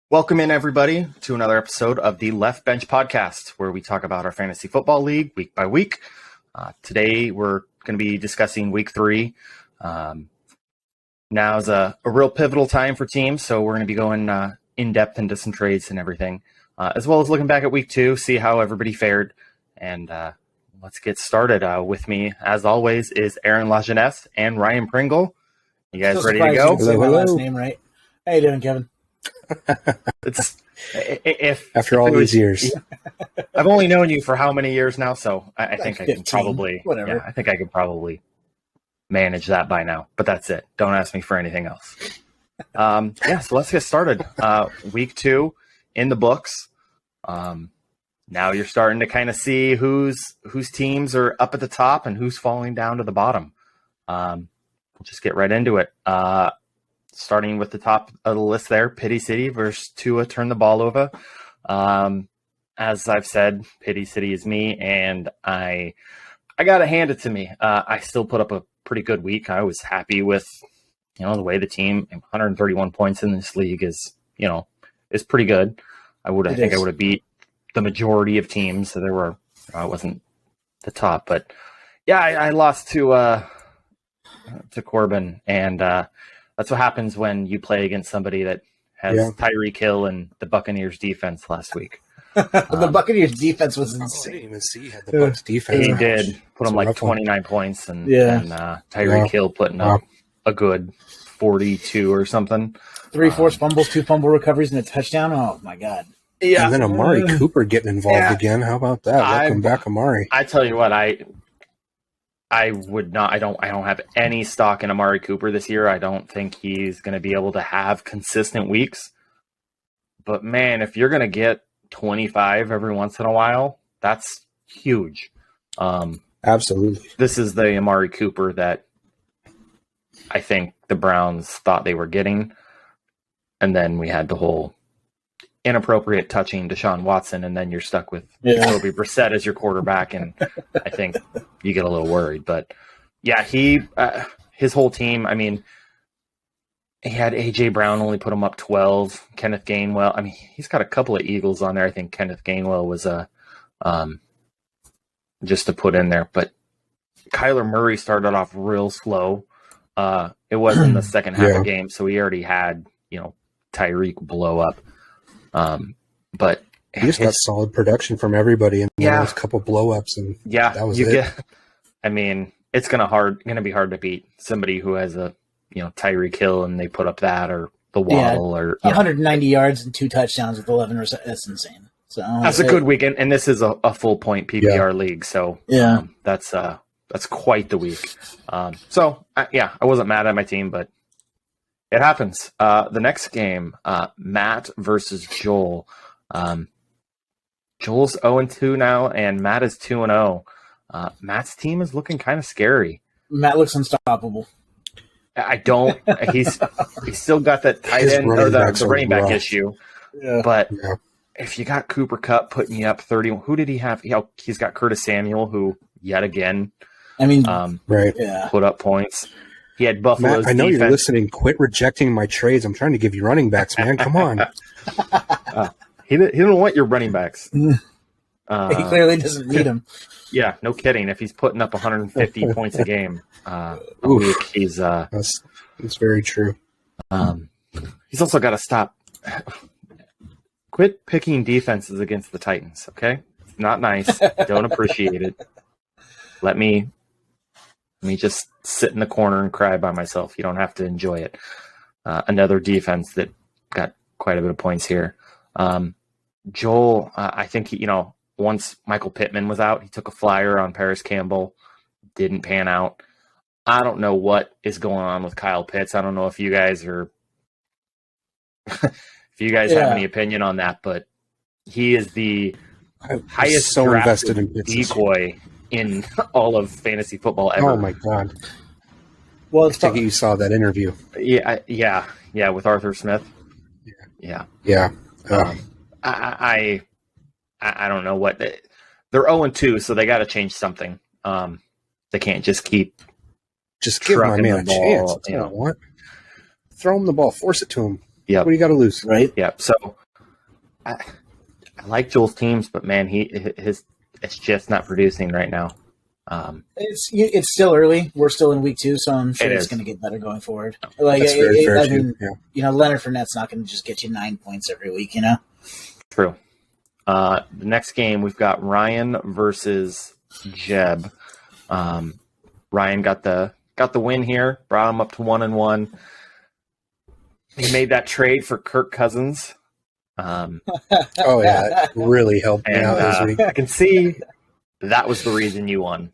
Welcome in, everybody, to another episode of the Left Bench Podcast, where we talk about our fantasy football league week by week. Today, we're going to be discussing week 3. Now's a real pivotal time for teams, so we're going to be going in-depth into some trades and everything, as well as looking back at week 2, see how everybody fared, and let's get started. With me, as always, is Aaron Lajeunesse and Ryan Pringle. You guys ready to go? You say my last name right. How you doing, Kevin? After all these years, I've only known you for how many years now, so I think 15, I can probably whatever. Yeah, I think I could probably manage that by now. But that's it. Don't ask me for anything else. So let's get started. Week 2 in the books. Now you're starting to kind of see whose teams are up at the top and who's falling down to the bottom. We'll just get right into it. Starting with the top of the list there, Pity City versus Tua turn the ball over. As I've said, Pity City is me, and I got to hand it to me. I still put up a pretty good week. I was happy with, the way the team, 131 points in this league is pretty good. I would have beat the majority of teams. So there were, I wasn't the top, but yeah, I lost to Corbin, and that's what happens when you play against somebody that has Tyreek Hill and the Buccaneers defense last week. The Buccaneers defense was I insane. didn't even see had the Bucs defense. He did put him like 29 points, and Tyreek Hill putting up a good 42 or something. 3 forced fumbles, 2 fumble recoveries, and a touchdown. Oh my God! Yeah, and then Amari Cooper getting involved again. How about that? Welcome back, Amari. I tell you what, I would not. I don't have any stock in Amari Cooper this year. I don't think he's going to be able to have consistent weeks. But man, if you're going to get 25 every once in a while, that's huge. Absolutely. This is the Amari Cooper that I think the Browns thought they were getting. And then we had the whole inappropriate touching Deshaun Watson, and then you're stuck with Jacoby Brissett as your quarterback, and I think you get a little worried. But yeah, his whole team, I mean, he had A.J. Brown only put him up 12, Kenneth Gainwell. I mean, he's got a couple of Eagles on there. I think Kenneth Gainwell was just to put in there. But Kyler Murray started off real slow. It was in the second half of the game, so he already had, Tyreek blow up. But he just got solid production from everybody, and there was a couple blow-ups, and that was it. It's gonna be hard to beat somebody who has a Tyreek Hill and they put up that, or the Waddle, or 190 yards and 2 touchdowns with 11 receptions. That's insane. So that's a good weekend, and this is a full point PPR league, so that's quite the week. I wasn't mad at my team, but it happens. The next game, Matt versus Joel. Joel's 0-2 now, and Matt is 2-0. Matt's team is looking kind of scary. Matt looks unstoppable. I don't. He's still got that tight end or the running back issue. Yeah. But if you got Cooper Kupp putting you up 30, who did he have? He's got Curtis Samuel, who yet again, put up points. He had Buffalo's Matt, I know defense. You're listening. Quit rejecting my trades. I'm trying to give you running backs, man. Come on. He didn't want your running backs. He clearly doesn't need them. Yeah, no kidding. If he's putting up 150 points a game a week, he's that's very true. He's also got to stop. Quit picking defenses against the Titans, okay? It's not nice. Don't appreciate it. Let me just sit in the corner and cry by myself. You don't have to enjoy it. Another defense that got quite a bit of points here. Joel, I think, once Michael Pittman was out, he took a flyer on Paris Campbell. Didn't pan out. I don't know what is going on with Kyle Pitts. I don't know if you guys are if you guys have any opinion on that, but he is the highest invested in decoy in all of fantasy football ever. Oh my God. Well, I think you saw that interview. Yeah, with Arthur Smith. Yeah. I don't know what they're 0-2, so they got to change something. They can't just keep give my man a chance. You know. Throw him the ball, force it to him. Yep. What do you got to lose? Right? Yep. So I like Joel's teams, but man, it's just not producing right now. It's still early. We're still in week 2, so I'm sure it's going to get better going forward. Like, That's very fair I too. mean, Leonard Fournette's not going to just get you 9 points every week, True. The next game we've got Ryan versus Jeb. Ryan got the win here, brought him up to 1-1. He made that trade for Kirk Cousins. Oh yeah, that really helped me out this week. I can see that was the reason you won.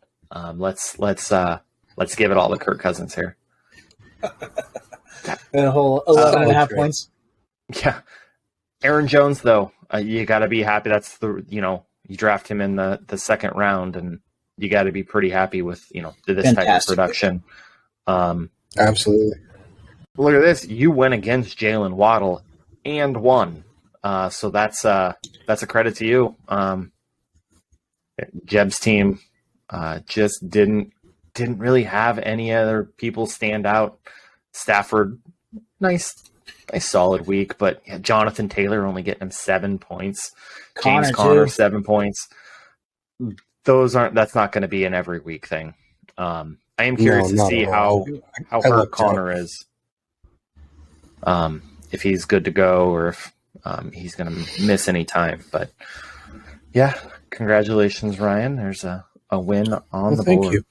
Let's give it all to Kirk Cousins here. A whole 11.5 points. Yeah. Aaron Jones, though, you got to be happy. That's you draft him in the second round, and you got to be pretty happy with this Fantastic. type of production. Absolutely. Look at this. You went against Jalen Waddle and won. So that's a credit to you. Jeb's team just didn't really have any other people stand out. Stafford, nice solid week, but Jonathan Taylor only getting him 7 points. James Conner 7 points. That's not going to be an every week thing. I am curious to see how hurt Connor is. If he's good to go or if he's going to miss any time. But yeah, congratulations, Ryan. There's a win on the board. Thank you.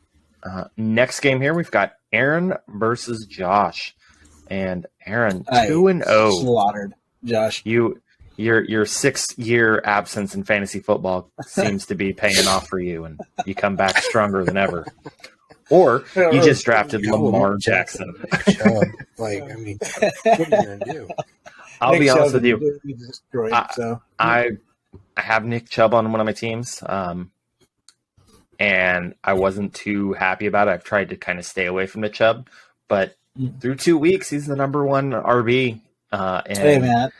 Next game here, we've got Aaron versus Josh. And Aaron, 2-0. Slaughtered, Josh. Your 6-year absence in fantasy football seems to be paying off for you, and you come back stronger than ever. Or you just drafted Lamar Jackson. Like, I mean, what are you going to do? I'll be honest with you. Destroyed, I have Nick Chubb on one of my teams, and I wasn't too happy about it. I've tried to kind of stay away from the Chubb, but through 2 weeks, he's the number one RB. Hey, man.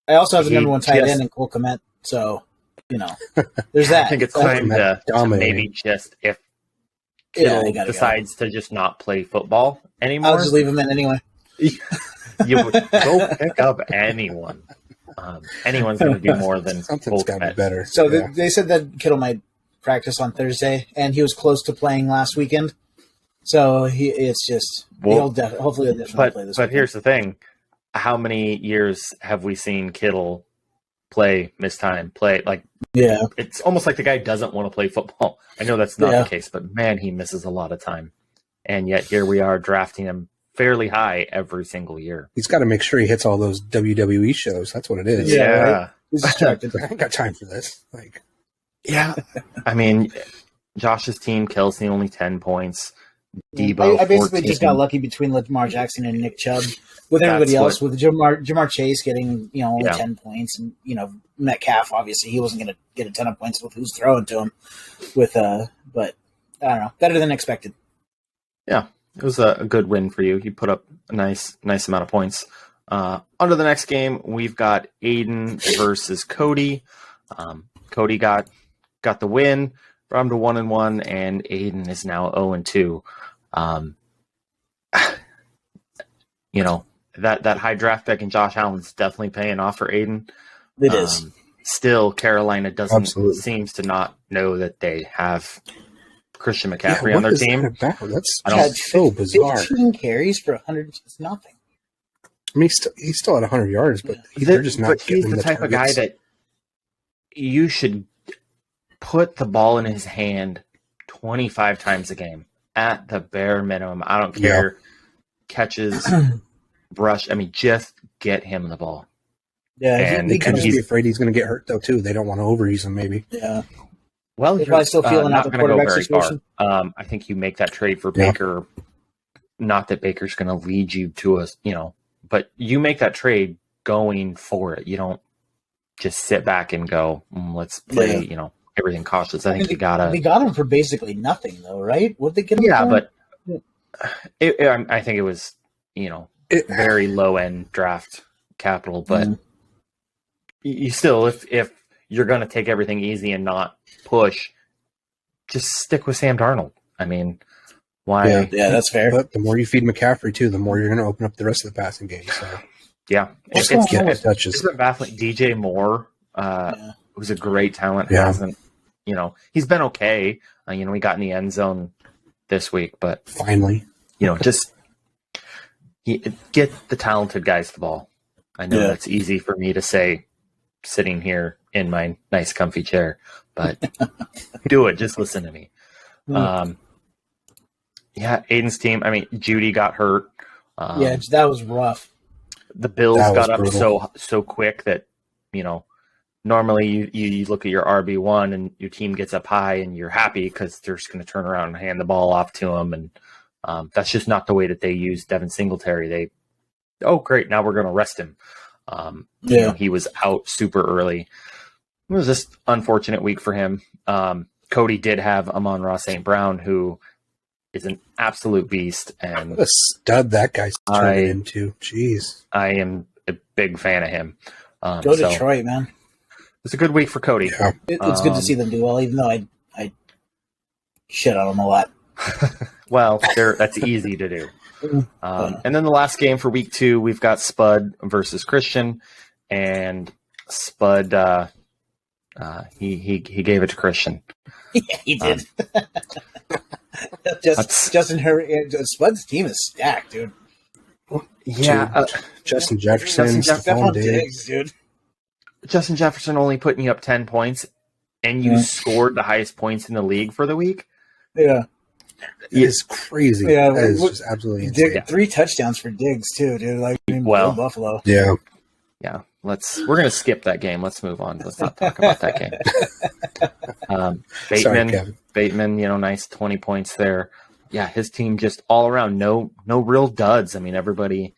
I also have the number one tight end in Cole Kmet, so, there's that. I think it's time to maybe just, if Kittle decides to just not play football anymore. I'll just leave him in anyway. You go pick up anyone. Anyone's going to do more than something's got to be better. So they said that Kittle might practice on Thursday, and he was close to playing last weekend. So hopefully he'll definitely play this weekend. But here's the thing. How many years have we seen Kittle miss time? It's almost like the guy doesn't want to play football. I know that's not the case, but man, he misses a lot of time. And yet here we are drafting him fairly high every single year. He's got to make sure he hits all those WWE shows. That's what it is. Yeah. Right? He's distracted. I ain't got time for this. Yeah. I mean, Josh's team, Kelsey only 10 points. Debo, I basically 14. just got lucky between Lamar Jackson and Nick Chubb. With everybody else, with Jamar Chase getting only 10 points, and Metcalf, obviously he wasn't going to get a ton of points with who's throwing to him. But I don't know, better than expected. Yeah, it was a good win for you. You put up a nice amount of points. Under the next game, we've got Aiden versus Cody. Cody got the win, brought him to 1-1, and Aiden is now 0-2. That high draft pick and Josh Allen's definitely paying off for Aiden. It is. Still, Carolina seems to not know that they have Christian McCaffrey on their team. That's so bizarre. 15 carries for 100 is nothing. I mean, he's still at 100 yards, but they're just not. But he's the type of guy that you should put the ball in his hand 25 times a game at the bare minimum. I don't care. Catches, brush. I mean, just get him the ball. Yeah, and they could just be afraid he's going to get hurt though too. They don't want to overuse him, maybe. Yeah. Well, they're probably still feeling out the quarterback situation. I think you make that trade for Baker. Not that Baker's going to lead you to but you make that trade going for it. You don't just sit back and go, let's play, everything cautious. I think you gotta. They got him for basically nothing, though, right? What did they get him for? But I think it was, very low end draft capital, but you still, if you're going to take everything easy and not push, just stick with Sam Darnold. I mean, why? Yeah, that's fair. But the more you feed McCaffrey too, the more you're going to open up the rest of the passing game. So Yeah. What's going on with touches? DJ Moore, who's a great talent, hasn't, he's been okay. We got in the end zone this week, but finally, just get the talented guys the ball. I know that's easy for me to say sitting here in my nice comfy chair, but do it. Just listen to me. Aiden's team. Judy got hurt. That was rough. The Bills got up so quick that, normally you look at your RB1 and your team gets up high and you're happy because they're just going to turn around and hand the ball off to them. And that's just not the way that they use Devin Singletary. Great, now we're going to rest him. He was out super early. It was just unfortunate week for him. Cody did have Amon-Ra St. Brown, who is an absolute beast. And what a stud that guy's turning into. Jeez. I am a big fan of him. Go Detroit, man. It's a good week for Cody. Yeah. It's good to see them do well, even though I shit on them a lot. Well, that's easy to do. And then the last game for week 2, we've got Spud versus Christian, and Spud he gave it to Christian. Yeah, he did. Justin Herbert, Spud's team is stacked, dude. Yeah, Justin Jefferson, Stephon Diggs, dude. Justin Jefferson only putting you up 10 points, and you scored the highest points in the league for the week. Yeah. It's crazy. Yeah, that is just absolutely insane. 3 touchdowns for Diggs too, dude. Buffalo. Yeah. Yeah. We're gonna skip that game. Let's move on. Let's not talk about that game. Bateman, nice 20 points there. Yeah, his team just all around, no real duds. Everybody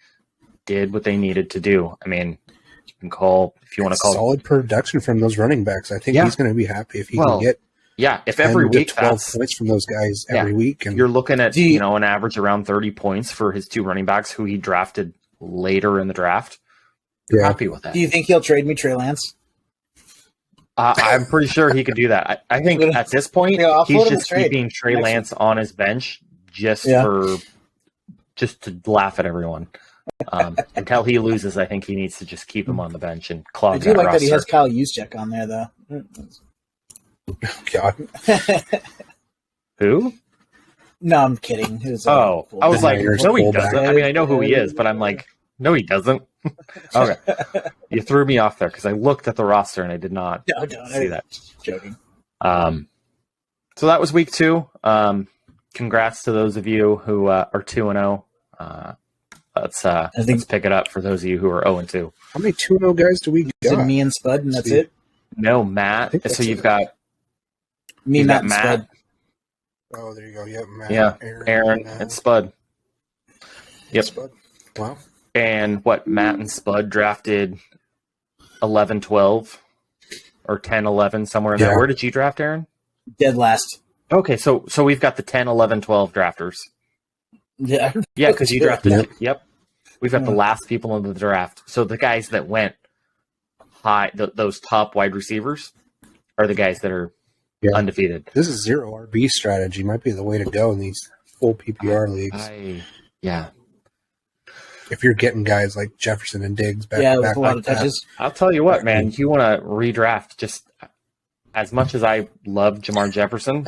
did what they needed to do. You can call if you want to call solid production from those running backs. I think he's going to be happy if he can get. Yeah, if every week 12 points from those guys every week, and you're looking at an average around 30 points for his 2 running backs who he drafted later in the draft. You're happy with that. Do you think he'll trade me Trey Lance? I'm pretty sure he could do that. I think at this point he's just keeping Trey Lance on his bench just to laugh at everyone. Until he loses, I think he needs to just keep him on the bench and clog that roster. I do like that he has Kyle Juszczyk on there, though. God. Who? No, I'm kidding. I was like, no, he doesn't. I know who he is, but I'm like, no, he doesn't. Okay. You threw me off there because I looked at the roster and I did not see that. Joking. So that was week 2. Congrats to those of you who are 2-0. Let's pick it up for those of you who are 0-2. How many 2-0 guys do we got? Is it me and Spud, and that's it? No, Matt. So you've got me, Matt, and Spud. Oh, there you go. Yep, Matt. Yeah, Aaron and Spud. Yep. Spud. Wow. And Matt and Spud drafted 11-12 or 10-11, somewhere in there. Where did you draft, Aaron? Dead last. Okay, so we've got the 10-11-12 drafters. Yeah, because you drafted. Yep. We've got the last people in the draft. So the guys that went high, those top wide receivers, are the guys that are undefeated. This is 0 RB strategy. Might be the way to go in these full PPR leagues. If you're getting guys like Jefferson and Diggs back with a lot of touches. I'll tell you what, man. You want to redraft, just as much as I love Jamar Jefferson,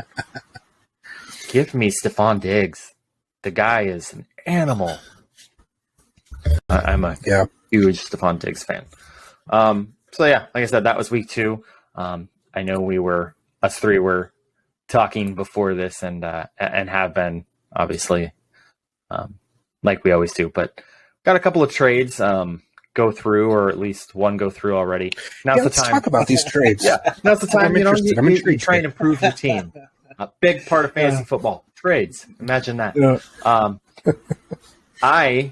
give me Stephon Diggs. The guy is an animal. I'm a huge Stephon Diggs fan. Like I said, that was week 2. I know us 3 were talking before this and have been, obviously, like we always do, but got a couple of trades go through, or at least one go through already. Now's the time. Let's talk about these trades. Now's the time. You try and improve your team. A big part of fantasy football, trades. Imagine that. Yeah. I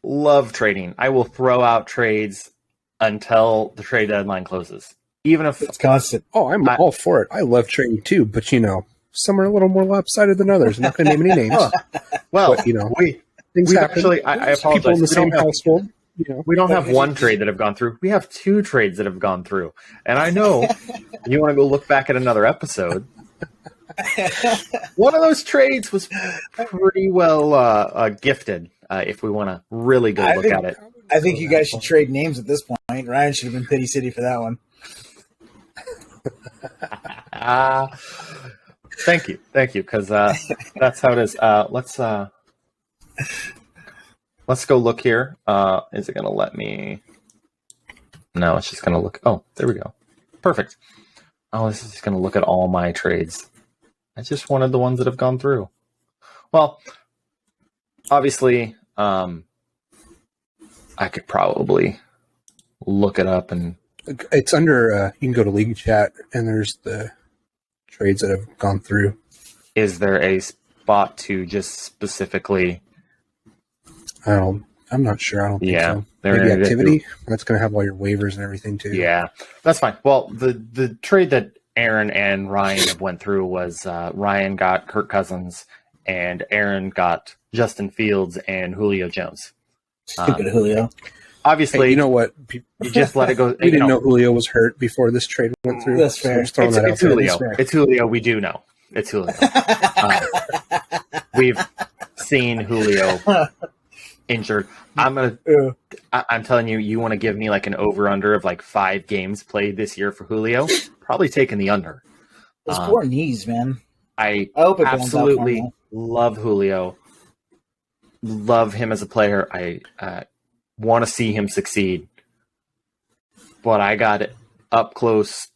love trading. I will throw out trades until the trade deadline closes, even if it's constant. Oh, I'm all for it. I love trading too, but some are a little more lopsided than others. I'm not going to name any names. Well, but, we actually. I apologize. People in the same household. We don't have one trade that have gone through. We have 2 trades that have gone through, and I know you want to go look back at another episode. One of those trades was pretty well gifted. If we want to really go look at it, I think you guys should trade names at this point. Ryan should have been Pity City for that one. Thank you, because that's how it is. Let's go look here. Is it going to let me? No, it's just going to look. Oh, there we go. Perfect. Oh, this is just going to look at all my trades. I just wanted the ones that have gone through. Well, obviously, I could probably look it up and. It's under. You can go to League Chat, and there's the trades that have gone through. Is there a spot to just specifically? I'm not sure. I don't think so. Maybe activity. That's going to have all your waivers and everything too. Yeah, that's fine. Well, the trade that Aaron and Ryan have went through was Ryan got Kirk Cousins and Aaron got Justin Fields and Julio Jones. Stupid Julio. Obviously, hey, you know what? You just let it go. We didn't know Julio was hurt before this trade went through. That's fair. So it's Julio. It's Julio. We do know. It's Julio. We've seen Julio injured. I'm telling you, you want to give me like an over-under of like 5 games played this year for Julio? Probably taking the under. Those poor knees, man. I absolutely love Julio. Love him as a player. I want to see him succeed. But I got up close,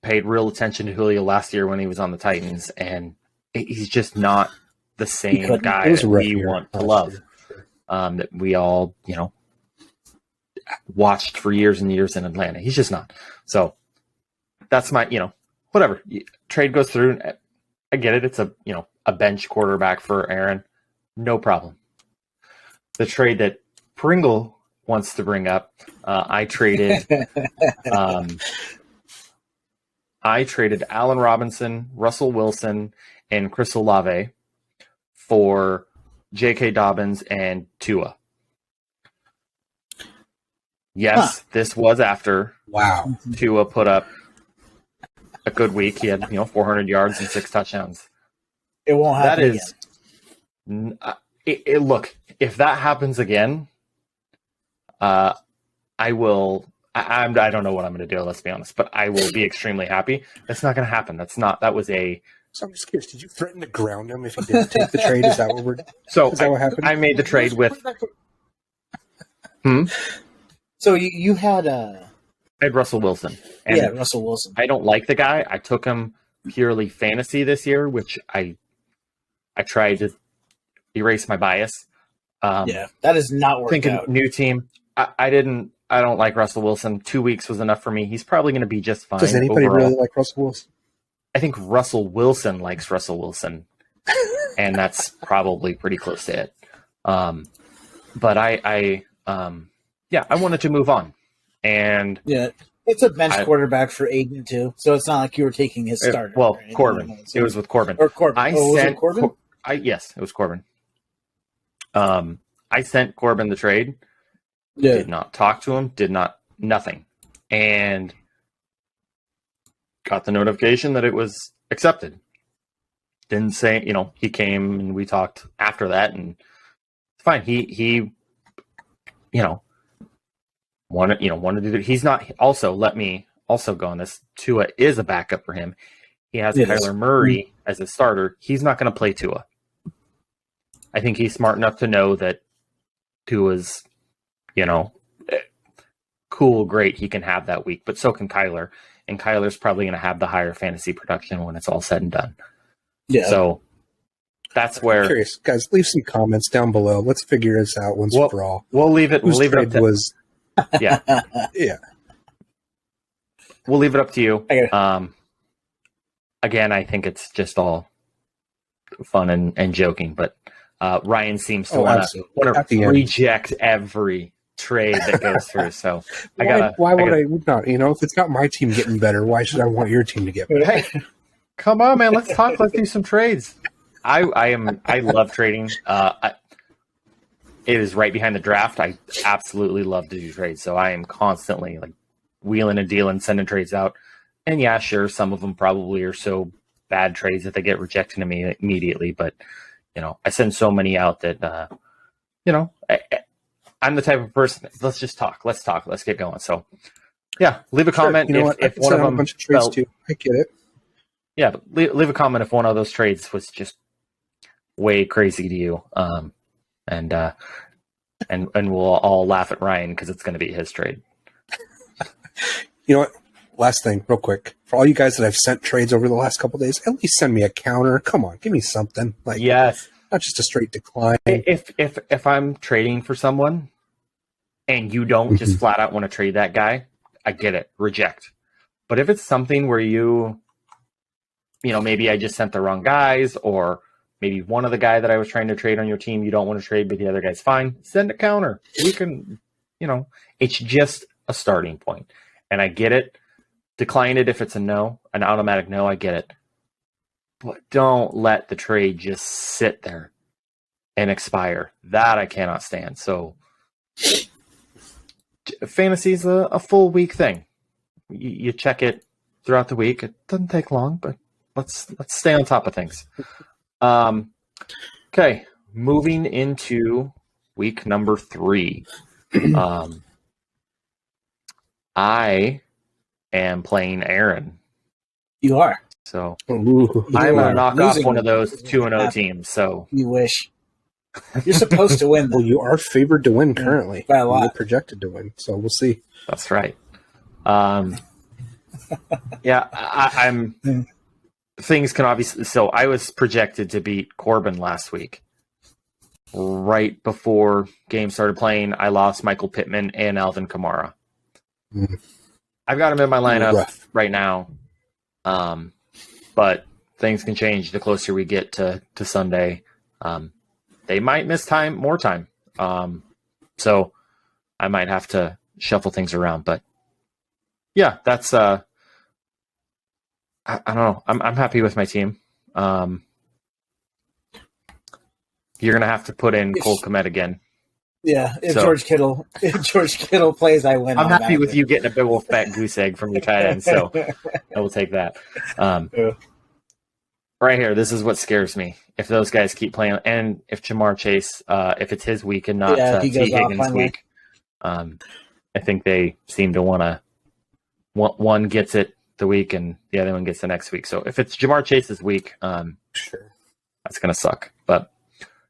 paid real attention to Julio last year when he was on the Titans, and he's just not the same guy that we want to love. That we all, watched for years and years in Atlanta. He's just not. So that's my, whatever. Trade goes through. I get it. It's a bench quarterback for Aaron. No problem. The trade that Pringle wants to bring up, I traded Allen Robinson, Russell Wilson, and Chris Olave for J.K. Dobbins and Tua. Yes, This was after Tua put up a good week. He had 400 yards and 6 touchdowns. It won't happen again. Look, if that happens again, I will. I don't know what I'm going to do. Let's be honest, but I will be extremely happy. That's not going to happen. That was a. So I'm just curious. Did you threaten to ground him if he didn't take the trade? Is that what we're? So what happened? I made the trade with. So you had I had Russell Wilson. And Russell Wilson. I don't like the guy. I took him purely fantasy this year, which I tried to erase my bias. That is not working out. New team. I don't like Russell Wilson. 2 weeks was enough for me. He's probably going to be just fine. Does anybody overall. really like Russell Wilson? I think Russell Wilson likes Russell Wilson, and that's probably pretty close to it. But I wanted to move on, and it's a bench quarterback for Aiden too, so it's not like you were taking his starter. Well, Corbin. It was with Corbin. Or Corbin. Was it Corbin? Yes, it was Corbin. I sent Corbin the trade. Yeah. Did not talk to him. Nothing, and got the notification that it was accepted. Didn't say, he came and we talked after that, and it's fine. He wanted to do. He's not. Also, let me also go on this. Tua is a backup for him. He has Kyler Murray as a starter. He's not going to play Tua. I think he's smart enough to know that Tua's, cool, great. He can have that week, but so can Kyler. And Kyler's probably going to have the higher fantasy production when it's all said and done. Yeah. So that's where. I'm curious, guys, leave some comments down below. Let's figure this out once for all. We'll leave it. We'll leave it up to. Yeah. Yeah. We'll leave it up to you. Again, I think it's just all fun and joking, but Ryan seems to want to reject every trade that goes through. So why would I not? If it's not my team getting better, why should I want your team to get better? Hey, come on, man. Let's talk. Let's do some trades. I love trading. It is right behind the draft. I absolutely love to do trades. So I am constantly like wheeling and dealing, sending trades out. And yeah, sure, some of them probably are so bad trades that they get rejected immediately. But I send so many out that I'm the type of person. Let's just talk. Let's talk. Let's get going. So, yeah, leave a comment if one of them. A bunch of trades too. I get it. Yeah, but leave a comment if one of those trades was just way crazy to you. And we'll all laugh at Ryan because it's going to be his trade. You know what? Last thing, real quick. For all you guys that have sent trades over the last couple of days, at least send me a counter. Come on, give me something. Like, yes, not just a straight decline. If I'm trading for someone and you don't just flat out want to trade that guy, I get it. Reject. But if it's something where maybe I just sent the wrong guys, or maybe one of the guy that I was trying to trade on your team you don't want to trade, but the other guy's fine, send a counter. We can, it's just a starting point. And I get it. Decline it if it's an automatic no, I get it. But don't let the trade just sit there and expire. That I cannot stand. So fantasy is a full week thing. You check it throughout the week. It doesn't take long, but let's stay on top of things. Okay, moving into week number 3. I am playing Aaron. You are. So I'm going to knock off one of those 2-0 teams. So you wish. You're supposed to win. Well, you are favored to win currently. By a lot. You're projected to win, so we'll see. That's right. Yeah, I'm. Things can obviously. So I was projected to beat Corbin last week. Right before game started playing, I lost Michael Pittman and Alvin Kamara. I've got him in my lineup right now, but things can change the closer we get to Sunday. They might miss more time, so I might have to shuffle things around. But yeah, that's I don't know. I'm happy with my team. You're gonna have to put in Cole Kmet again. Yeah, if George Kittle plays, I win. I'm happy with you getting a big old fat goose egg from your tight end, so I will take that. Right here, this is what scares me. If those guys keep playing, and if Jamar Chase, if it's his week and not T. Higgins' week, I think they seem to one gets it the week and the other one gets the next week. So if it's Jamar Chase's week, sure, that's gonna suck. But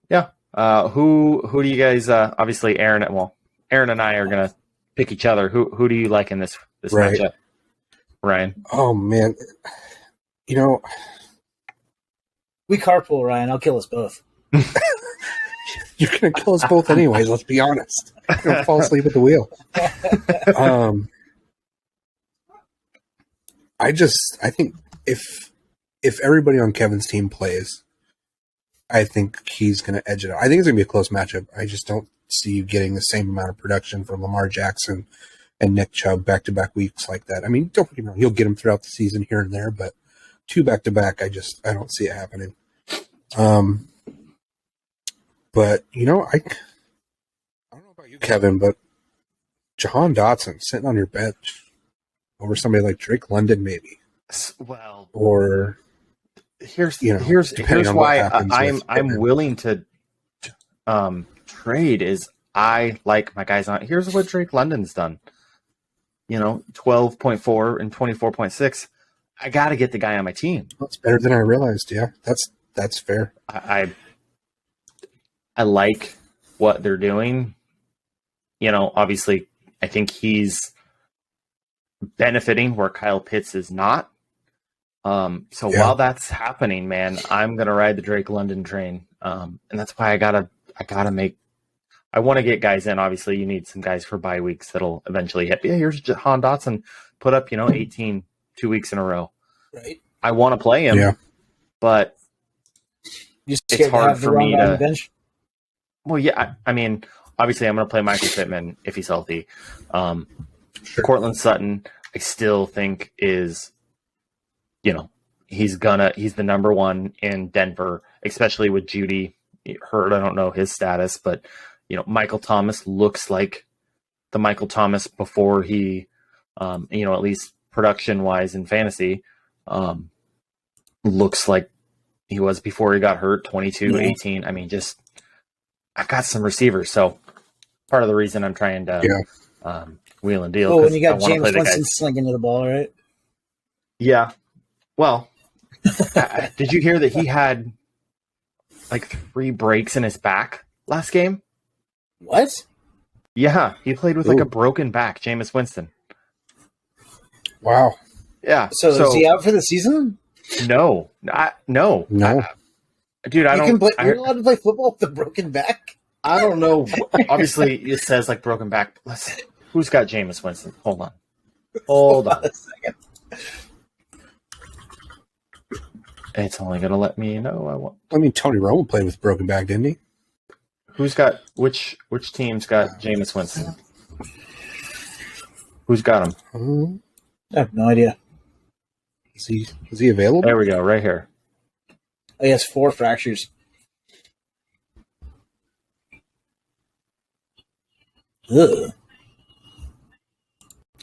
yeah. Who do you guys? Obviously, Aaron and I are gonna pick each other. Who do you like in this matchup, Ryan? Oh man, we carpool, Ryan. I'll kill us both. You're gonna kill us both anyways. Let's be honest. I'm gonna fall asleep at the wheel. I think if everybody on Kevin's team plays, I think he's going to edge it out. I think it's going to be a close matchup. I just don't see you getting the same amount of production from Lamar Jackson and Nick Chubb back-to-back weeks like that. I mean, don't get me wrong, he'll get them throughout the season here and there, but 2 back-to-back, I don't see it happening. But, I don't know about you, Kevin, but Jahan Dotson sitting on your bench over somebody like Drake London, maybe. Well, or... Here's why I'm willing to trade is I like my guys on. Here's what Drake London's done. 12.4 and 24.6. I got to get the guy on my team. That's better than I realized. Yeah, that's fair. I like what they're doing. Obviously, I think he's benefiting where Kyle Pitts is not. While that's happening, man, I'm gonna ride the Drake London train, and that's why I want to get guys in. Obviously, you need some guys for bye weeks that'll eventually hit. Yeah, here's Jahan Dotson put up 18 2 weeks in a row. Right. I want to play him, but it's hard for me to. Bench? Well, yeah, I mean, obviously, I'm gonna play Michael Pittman if he's healthy. Sure. Cortland Sutton, I still think is. He's the number one in Denver, especially with Judy hurt. I don't know his status, but Michael Thomas looks like the Michael Thomas before he, at least production wise in fantasy, looks like he was before he got hurt. 22, 18. I mean, I've got some receivers, so part of the reason I'm trying to wheel and deal. Oh, and you got I wanna play Jameis the Winston guys. slinging to the ball, right? Yeah. Well, did you hear that he had like 3 breaks in his back last game? What? Yeah, he played with like a broken back, Jameis Winston. Wow. Yeah. So is he out for the season? No. No. Dude, I don't. You're allowed to play football with a broken back? I don't know. Obviously, it says like broken back. Who's got Jameis Winston? Hold on. Hold on a second. It's only going to let me know. I mean, Tony Romo played with broken back, didn't he? Who's got which team's got Jameis Winston? Who's got him? I have no idea. Is he available? There we go, right here. Oh, he has 4 fractures. Ugh.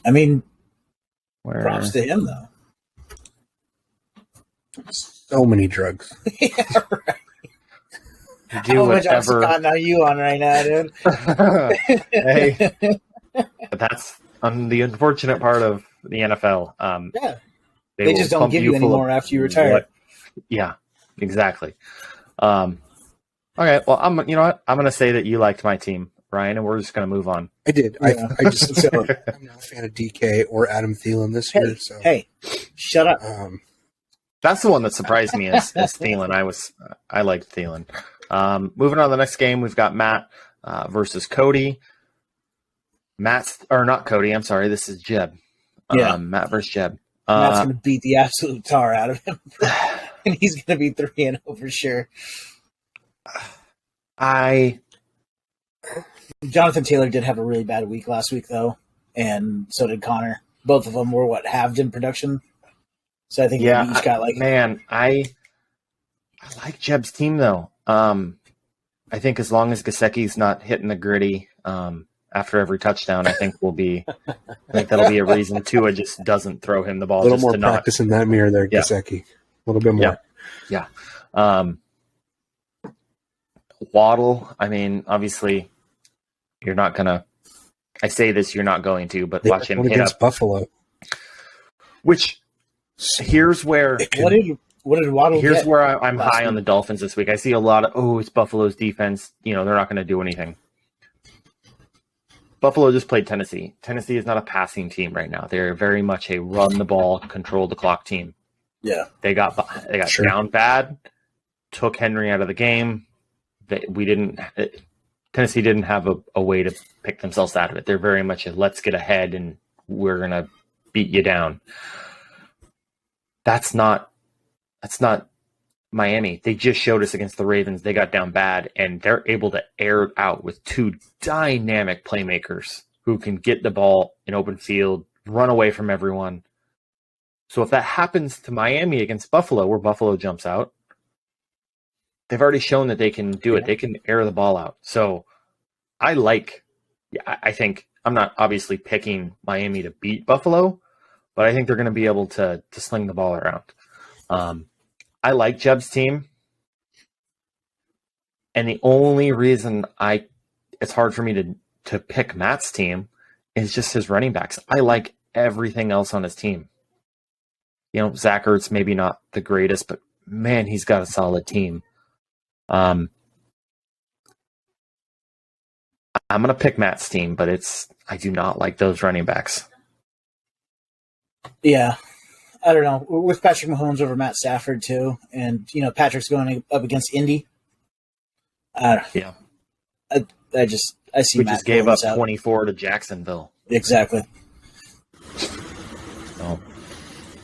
I mean, props to him, though. So many drugs. Yeah, right. Do How much whatever. Oxycontin are you on right now, dude? Hey, but that's the unfortunate part of the NFL. Yeah. They will just don't pump give you full anymore of after you retire. Yeah, exactly. Okay, well, you know what? I'm going to say that you liked my team, Ryan, and we're just going to move on. I did. Yeah. I just I'm not a fan of DK or Adam Thielen this year. So Hey, shut up. That's the one that surprised me is Thielen. I liked Thielen. Moving on to the next game, we've got Matt versus Cody. Not Cody. I'm sorry. This is Jeb. Yeah. Matt versus Jeb. Matt's going to beat the absolute tar out of him. And he's going to be 3-0 for sure. Jonathan Taylor did have a really bad week last week, though. And so did Connor. Both of them were, halved in production? So I think each got I like Jeb's team, though. I think as long as Gesicki's not hitting the gritty after every touchdown, I think that'll be a reason Tua just doesn't throw him the ball. A little more practice in that mirror there, Gesicki. A little bit more. Yeah. Waddle, I mean, obviously, you're not going to – I say this, you're not going to, but watch him hit against Buffalo. Which, here's where – What did Waddle Here's get where I'm high week? on the Dolphins this week. I see a lot of, it's Buffalo's defense. They're not going to do anything. Buffalo just played Tennessee. Tennessee is not a passing team right now. They're very much a run the ball, control the clock team. Yeah. They got down bad, took Henry out of the game. Tennessee didn't have a way to pick themselves out of it. They're very much a let's get ahead and we're going to beat you down. That's not Miami. They just showed us against the Ravens. They got down bad, and they're able to air it out with 2 dynamic playmakers who can get the ball in open field, run away from everyone. So if that happens to Miami against Buffalo, where Buffalo jumps out, they've already shown that they can do it. They can air the ball out. So I think I'm not obviously picking Miami to beat Buffalo, but I think they're going to be able to sling the ball around. I like Jeb's team. And the only reason it's hard for me to pick Matt's team is just his running backs. I like everything else on his team. Zach Ertz, maybe not the greatest, but man, he's got a solid team. I'm going to pick Matt's team, but I do not like those running backs. Yeah. I don't know. With Patrick Mahomes over Matt Stafford, too. And, Patrick's going up against Indy. Yeah. I see We Matt just gave up out. 24 to Jacksonville. Exactly. So,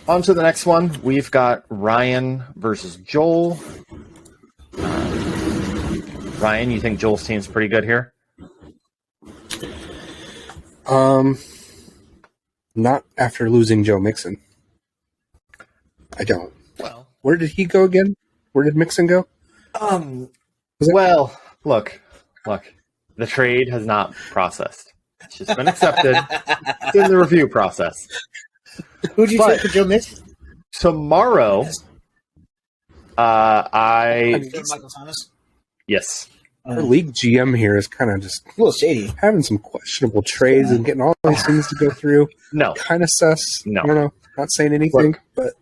on to the next one. We've got Ryan versus Joel. Ryan, you think Joel's team's pretty good here? Not after losing Joe Mixon. I don't. Well, where did he go again? Where did Mixon go? Well, look. The trade has not processed. It's just been accepted. It's in the review process. Who'd you take for Joe Mixon? Tomorrow, Michael Thomas? Yes. our league GM here is kind of just a little shady, having some questionable trades and getting all these things to go through. No. Kind of sus. No. I don't know. Not saying anything, but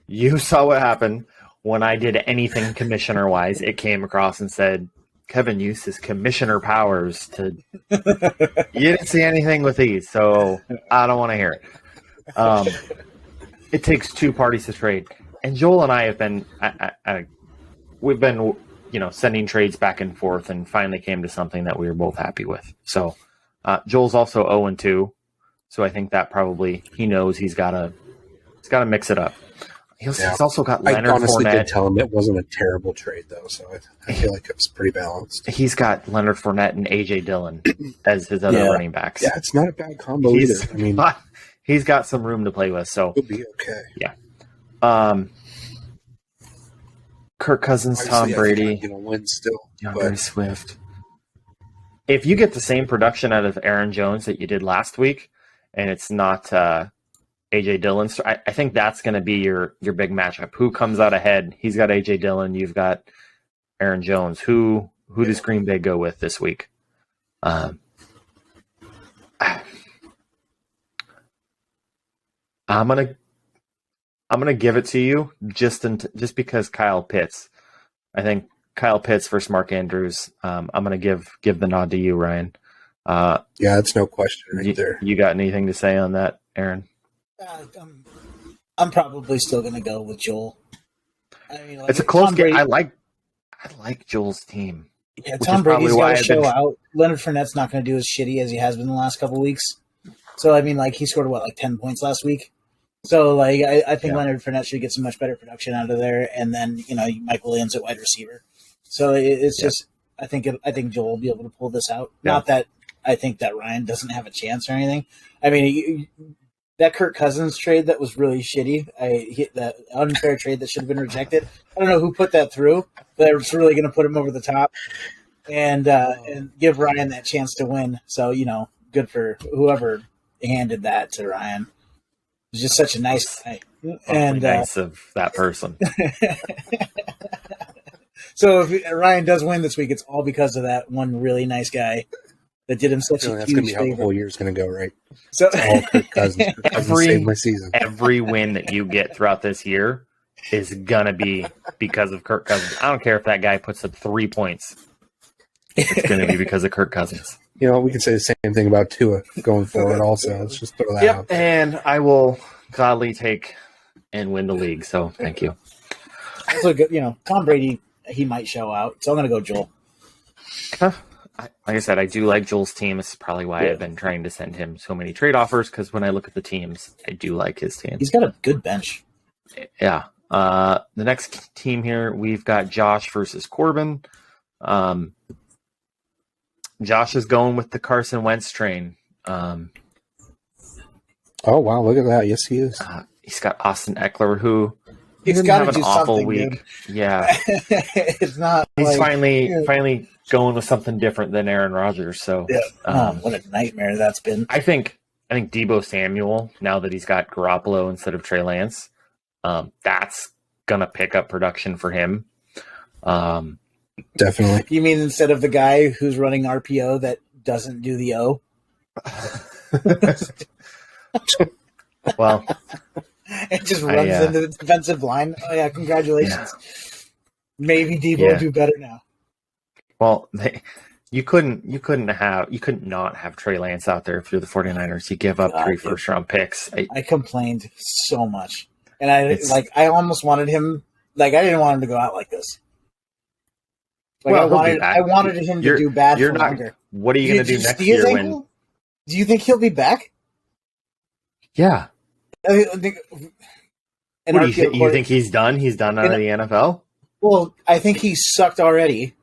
you saw what happened when I did anything commissioner-wise. It came across and said, Kevin uses commissioner powers to... You didn't see anything with these, so I don't want to hear it. It takes two parties to trade. And Joel and I have been... we've been... sending trades back and forth, and finally came to something that we were both happy with. So Joel's also 0-2, so I think that probably he knows he's got to mix it up. He's also got Leonard Fournette. I honestly did tell him it wasn't a terrible trade, though, so I feel like it was pretty balanced. He's got Leonard Fournette and A.J. Dillon as his other running backs. Yeah, it's not a bad combo either. I mean, he's got some room to play with, so he'll be okay. Yeah. Kirk Cousins, Obviously, Tom Brady, I'm gonna win still. DeAndre Swift. If you get the same production out of Aaron Jones that you did last week, and it's not A.J. Dillon, I think that's going to be your big matchup. Who comes out ahead? He's got A.J. Dillon. You've got Aaron Jones. Who does Green Bay go with this week? I'm gonna give it to you just because Kyle Pitts. I think Kyle Pitts versus Mark Andrews. I'm gonna give the nod to you, Ryan. Yeah, that's no question there. You got anything to say on that, Aaron? I'm probably still gonna go with Joel. I mean, it's a close game. I like Joel's team. Yeah, Tom Brady's got to show out. Leonard Fournette's not going to do as shitty as he has been the last couple of weeks. So I mean, he scored 10 points last week. So I think Leonard Fournette should get some much better production out of there, and then Mike Williams at wide receiver. So it's just I think Joel will be able to pull this out. Yeah. Not that I think that Ryan doesn't have a chance or anything. I mean, that Kirk Cousins trade that was really shitty. That unfair trade that should have been rejected. I don't know who put that through, but it's really going to put him over the top and give Ryan that chance to win. So good for whoever handed that to Ryan. It was just such a nice guy. And nice of that person. So if Ryan does win this week, it's all because of that one really nice guy that did him such a huge favor. That's going to be how the whole year's going to go, right? So it's all Kirk Cousins. Kirk Cousins saved my season. Every win that you get throughout this year is going to be because of Kirk Cousins. I don't care if that guy puts up 3 points. It's going to be because of Kirk Cousins. We can say the same thing about Tua going forward also. Let's just throw that out there. And I will gladly take and win the league. So thank you. Also, Tom Brady, he might show out. So I'm going to go Joel. Like I said, I do like Joel's team. This is probably why I've been trying to send him so many trade offers, because when I look at the teams, I do like his team. He's got a good bench. Yeah. The next team here, we've got Josh versus Corbin. Josh is going with the Carson Wentz train. Oh, wow. Look at that. Yes, he is. He's got Austin Eckler, who he's didn't have an awful week. Good. Yeah. It's not. He's finally going with something different than Aaron Rodgers. So, what a nightmare that's been. I think Deebo Samuel, now that he's got Garoppolo instead of Trey Lance, that's gonna pick up production for him. Definitely. You mean instead of the guy who's running RPO that doesn't do the O? Well, it just runs into the defensive line. Oh yeah, congratulations. Yeah. Maybe Deebo will do better now. Well, you couldn't not have Trey Lance out there if you're the 49ers. You give up 3 first-round picks. I complained so much. And I almost wanted him I didn't want him to go out like this. I wanted him to do bad for longer. What are you going to do next year when? Do you think he'll be back? Yeah. I think, what do you think he's done? He's done out of the NFL? Well, I think he's sucked already.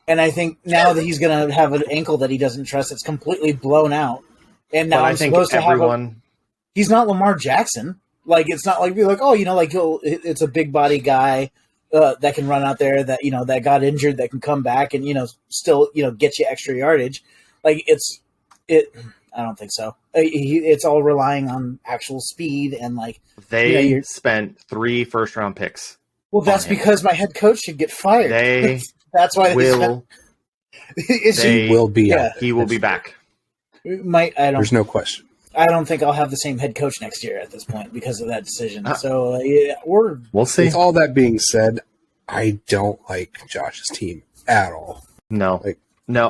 And I think now that he's going to have an ankle that he doesn't trust, it's completely blown out. And now he's not Lamar Jackson. It's not like, it's a big body guy that can run out there that, that got injured, that can come back and, still, get you extra yardage. I don't think so. It's all relying on actual speed and they spent 3 first-round picks. Well, that's because my head coach should get fired. That's why He will be out. He will be back. There's no question. I don't think I'll have the same head coach next year at this point because of that decision. So we'll see. With all that being said, I don't like Josh's team at all. No,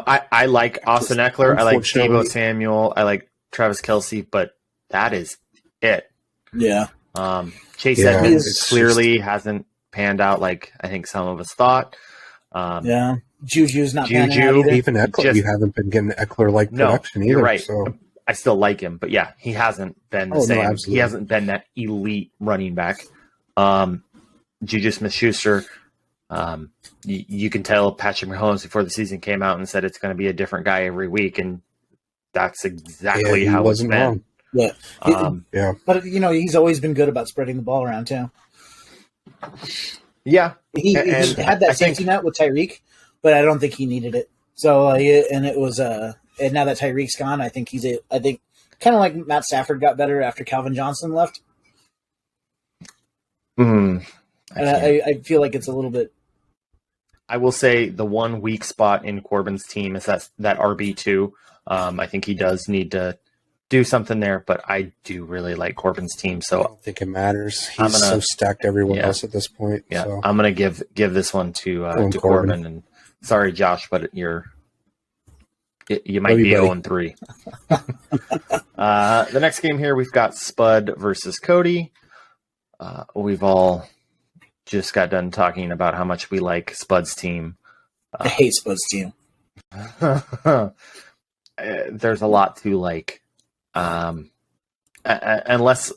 I like Austin Eckler. I like Deebo Samuel. I like Travis Kelce, but that is it. Yeah. Chase Edmonds clearly hasn't panned out like I think some of us thought. Juju's not panning out either. Even Eckler, you haven't been getting Eckler-like production either. You're right. So. I still like him, but yeah, he hasn't been the same. He hasn't been that elite running back. Juju Smith-Schuster, you can tell Patrick Mahomes before the season came out and said it's going to be a different guy every week, and that's exactly how it's been. Wrong. Yeah. But, he's always been good about spreading the ball around, too. Yeah. He had that safety net with Tyreek, but I don't think he needed it. So, and it was and now that Tyreek's gone, I think kind of like Matt Stafford got better after Calvin Johnson left. I feel like it's a little bit. I will say the one weak spot in Corbin's team is that RB2. I think he does need to do something there, but I do really like Corbin's team. So I don't think it matters. He's so stacked everyone else at this point. Yeah, so. I'm gonna give this one to Corbin. And sorry, Josh, but you might be 0-3. The next game here, we've got Spud versus Cody. We've all just got done talking about how much we like Spud's team. I hate Spud's team. There's a lot to like. Unless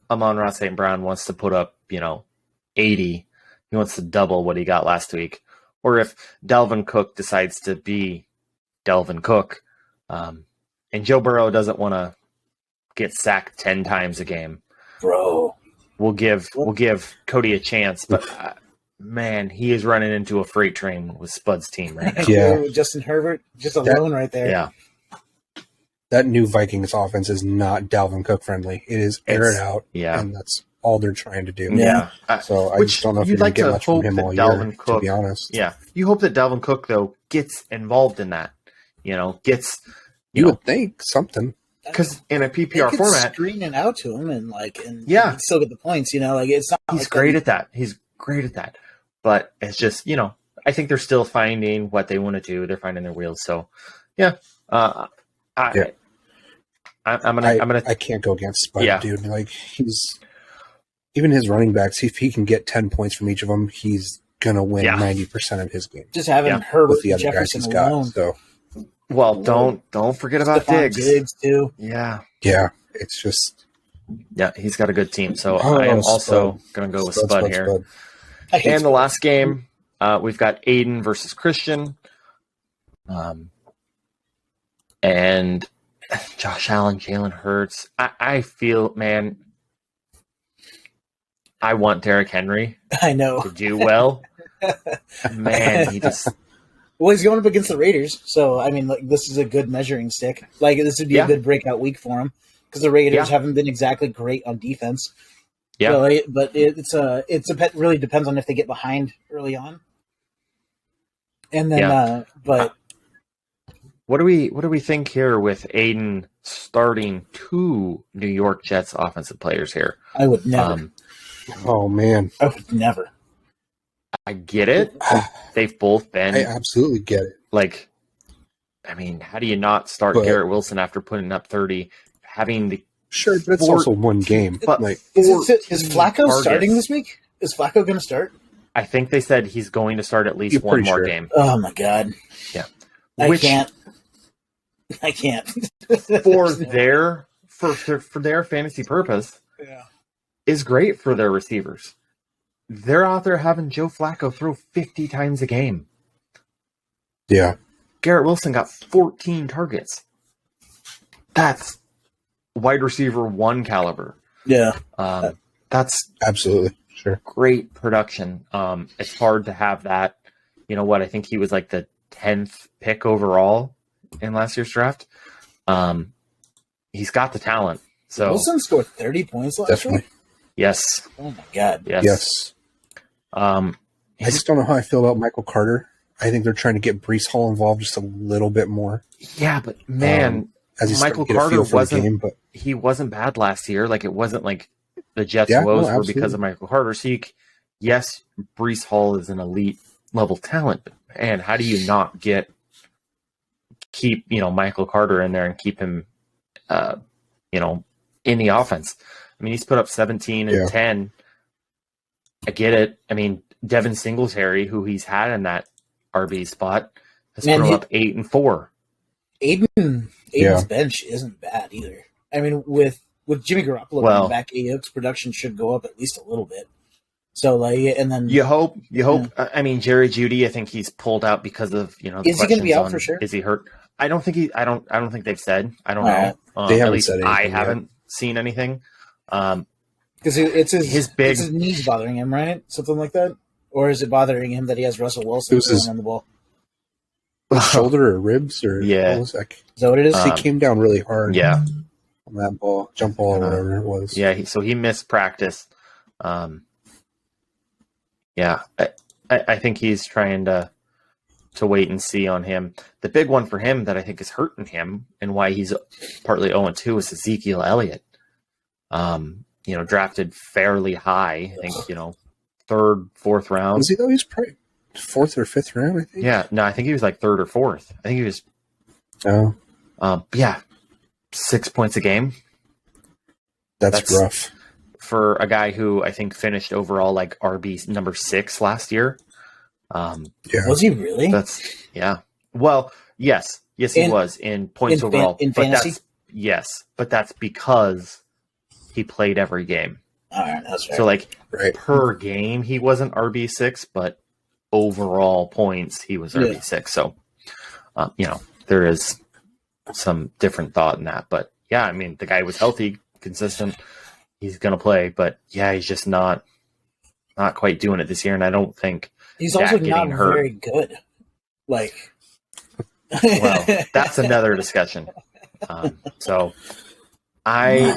Amon-Ra St. Brown wants to put up, 80, he wants to double what he got last week. Or if Dalvin Cook decides to be Dalvin Cook, and Joe Burrow doesn't want to get sacked 10 times a game, bro, we'll give Cody a chance. But man, he is running into a freight train with Spud's team right now. Yeah, Justin Herbert just alone right there. Yeah, that new Vikings offense is not Dalvin Cook friendly. It is air it out, and that's all they're trying to do. Yeah. So I just don't know if you're going to get much from him all year, to be honest. Yeah, you hope that Dalvin Cook though gets involved in that. Gets you would think something, because in a PPR format, screen it out to him and he'd still get the points. It's not. He's great at that. He's great at that. But it's just I think they're still finding what they want to do. They're finding their wheels. So yeah, I'm gonna. I can't go against Spud, dude. Like even his running backs. If he can get 10 points from each of them, he's gonna win 90% of his games. Just having Herbert with the other Jefferson guys he's got. alone. So. Well, don't forget about Diggs too. Yeah, it's just he's got a good team. So I am also going to go with Spud here. And the last game, we've got Aiden versus Christian, and Josh Allen, Jalen Hurts. I feel, man, I want Derrick Henry. I know to do well. Man, he just. Well, he's going up against the Raiders, so this is a good measuring stick. This would be a good breakout week for him because the Raiders haven't been exactly great on defense. Yeah, so, but it really depends on if they get behind early on, and then. But what do we think here with Aiden starting 2 New York Jets offensive players here? I would never. Oh man, I would never. I get it. They've both been. I absolutely get it. How do you not start Garrett Wilson after putting up 30? Having the sure, but it's also one game. But is Flacco starting this week? Is Flacco going to start? I think they said he's going to start at least one more game. Oh my god! Yeah, I can't. for their fantasy purpose, is great for their receivers. They're out there having Joe Flacco throw 50 times a game. Yeah. Garrett Wilson got 14 targets. That's wide receiver 1 caliber. Yeah. That's absolutely sure. Great production. It's hard to have that. You know what? I think he was like the 10th pick overall in last year's draft. He's got the talent. So Wilson scored 30 points last year? Yes. Oh my god. Yes. I just don't know how I feel about Michael Carter. I think they're trying to get Breece Hall involved just a little bit more. Yeah, but man, as Michael Carter wasn't bad last year. Like, it wasn't like the Jets' woes were because of Michael Carter. So yes, Breece Hall is an elite level talent, but man, how do you not keep Michael Carter in there and keep him in the offense? I mean, he's put up 17 and 10. I get it. I mean, Devin Singletary, who he's had in that RB spot, has thrown up 8 and 4. Aiden's bench isn't bad either. I mean, with Jimmy Garoppolo coming back, AO's production should go up at least a little bit. So, and then you hope. Yeah. I mean, Jerry Jeudy, I think he's pulled out because of the is he going to be out for sure? Is he hurt? I don't think I don't think they've said. I don't know. They haven't at least said anything I haven't seen anything. Because it's his knees bothering him, right? Something like that, or is it bothering him that he has Russell Wilson on the ball? Shoulder or ribs or what was that? Is that what it is? He came down really hard. Yeah, on that ball, jump ball, or whatever it was. Yeah, so he missed practice. Yeah, I think he's trying to wait and see on him. The big one for him that I think is hurting him and why he's partly 0-2 is Ezekiel Elliott. Drafted fairly high. I think, third, fourth round. Was he though? He's probably fourth or fifth round, I think. Yeah, no, I think he was like third or fourth. I think he was. Oh. 6 points a game. That's rough. For a guy who I think finished overall like RB number 6 last year. Was he really? Well, yes, he was in points overall. In fantasy? But that's because he played every game. All right, that's right. So per game he wasn't RB6, but overall points he was RB6. So there is some different thought in that. But yeah, I mean the guy was healthy, consistent. He's gonna play, but he's just not quite doing it this year, and I don't think he's also not very good. Well, that's another discussion. So I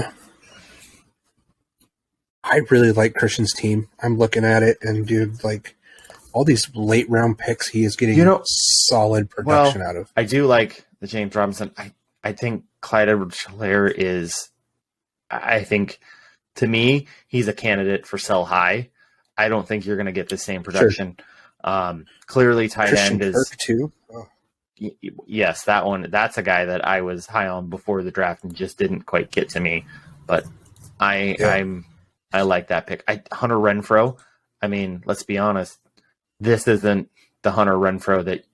really like Christian's team. I'm looking at it, and dude, like all these late round picks, he is getting solid production out of. I do like the James Robinson. I think Clyde Edwards-Helaire is. I think to me, he's a candidate for sell high. I don't think you're going to get the same production. Sure. Clearly, tight Christian end is Kirk too. Oh. Yes, that one. That's a guy that I was high on before the draft and just didn't quite get to me. But I like that pick. Hunter Renfrow. I mean, let's be honest. This isn't the Hunter Renfrow that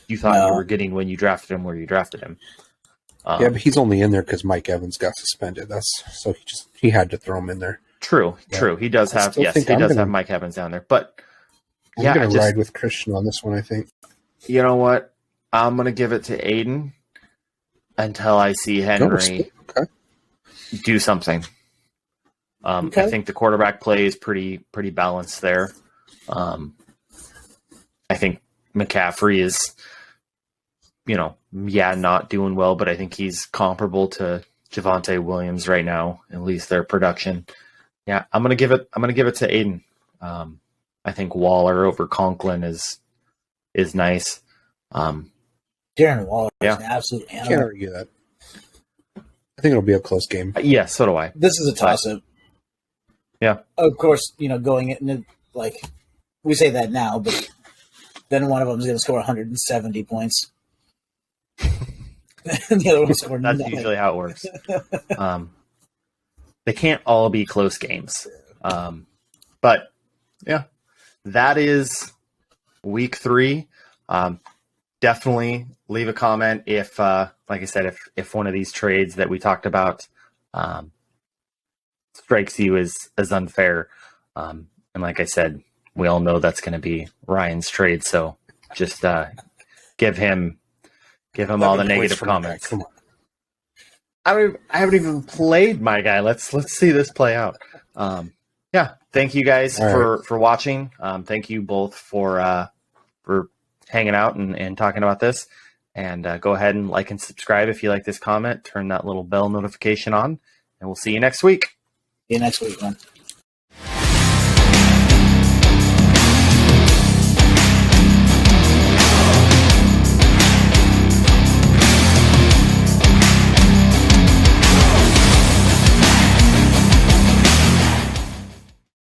you thought you were getting when you drafted him where you drafted him. But he's only in there because Mike Evans got suspended. So he had to throw him in there. True. He does have have Mike Evans down there. But I'm going to ride with Christian on this one, I think. You know what? I'm going to give it to Aiden until I see Henry do something. I think the quarterback play is pretty balanced there. I think McCaffrey is, not doing well, but I think he's comparable to Javonte Williams right now, at least their production. Yeah, I'm gonna give it to Aiden. I think Waller over Conklin is nice. Darren Waller is an absolute animal. Can't argue that. I think it'll be a close game. Yeah, so do I. This is a toss-up. Yeah. Of course, going into we say that now, but then one of them is going to score 170 points. And the other one scored That's 9. usually how it works. They can't all be close games. But yeah, that is week 3. Definitely leave a comment if, like I said, if one of these trades that we talked about strikes you as unfair. And like I said, we all know that's going to be Ryan's trade. So just give him all the negative comments. Come on. I haven't even played my guy. Let's see this play out. Yeah. Thank you guys for watching. Thank you both for hanging out and talking about this. And go ahead and like and subscribe if you like this comment. Turn that little bell notification on, and we'll see you next week. See you next week, man.